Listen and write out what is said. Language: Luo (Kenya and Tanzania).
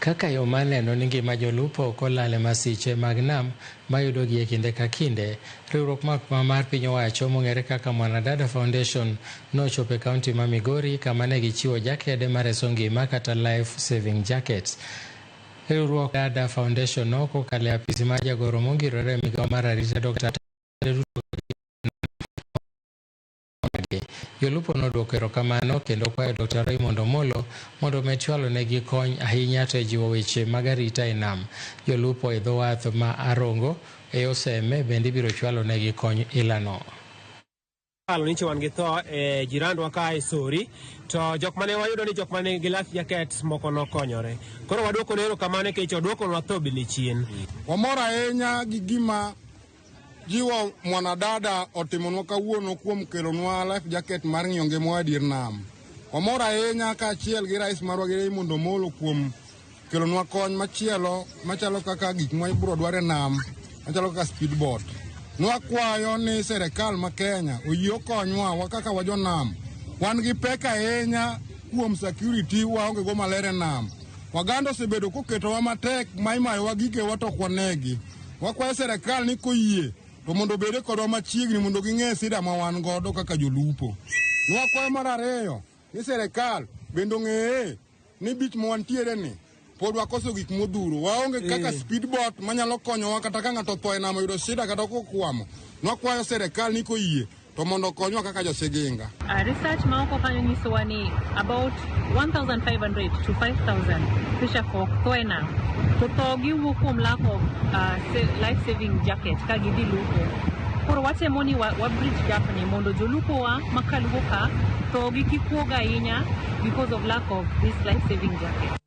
kaka yo maneno ni ngima jolupo ok olal e masiche mag nam mayudogi e kinde ka kinde. Riwruok mar piny owacho mong'ere kaka Mwanadada Foundation nochopo e kaunti ma Migori kama ne gichiwo jakede mar reso ngima kata life saving jackets. Riwruok Dada Foundation no kokalo e apisi mar jagoro mongirore e migawo mar arita Dr. Jolupo nodwoko erokamano kendo kwayo Dr. Raymond Omolo mondo omed chwalo negi kony ahinya to e jiwo weche mag arita e nam. Jolupo e dho wath ma Arongo e Oseme bende ibiro chwalo negi kony ilano. Niche wan gi tho e jirandwa ka e Sori, to jok mane wayudo ni jok mane gi life jackets moko nokonyore. Koro wadwoko nero kamane kech odwoko nwa tho bile chien. Wamor ahinya gi gima jiwo Mwanadada otimonwa kawuono kuom kelonwa life jacket mar ng'iyo ngima adier nam. Wamor ahinya kaachiel gi rais marwa gi Raymond Omolo kuom kelonwa kony machielo machalo kaka gik ma ibiro dwar e nam, machalo kaka speedboat. Nwakwayo ni serikal ma Kenya oyie konywa kaka wajo nam. Wan gi pek ahinya kuom security waonge go maler e nam. Waganda osebedo koketowa matek ma imayowa gikewa to ok wanegi. Wakwayo serikal ni koyie to mondo bede kodwa machiegni mondo ging'e sida ma wan godo kaka jolupo. Nwakwayo mar ariyo ni serikal bende ong'eye ni bich ma wantiere ni pod wakoso gik modhuro. Waonge kaka speedboat manyalo konyowa kata ka ng'ato otho e nam oyudo shida kata kokwamo. Nwakwayo serikal ni koyie to mondo konywa kaka josiginga. Research ma oko kanyo nyisowa ni about 1,500 to 5,000 fisherfolk tho e nam. To tho giwuok kuom lack of life saving jacket ka gidhi lupo. Koro watemo ni wa bridge gap ni mondo jolupo wa makaluwo ka tho gi kik wuog ahinya because of lack of this life saving jacket.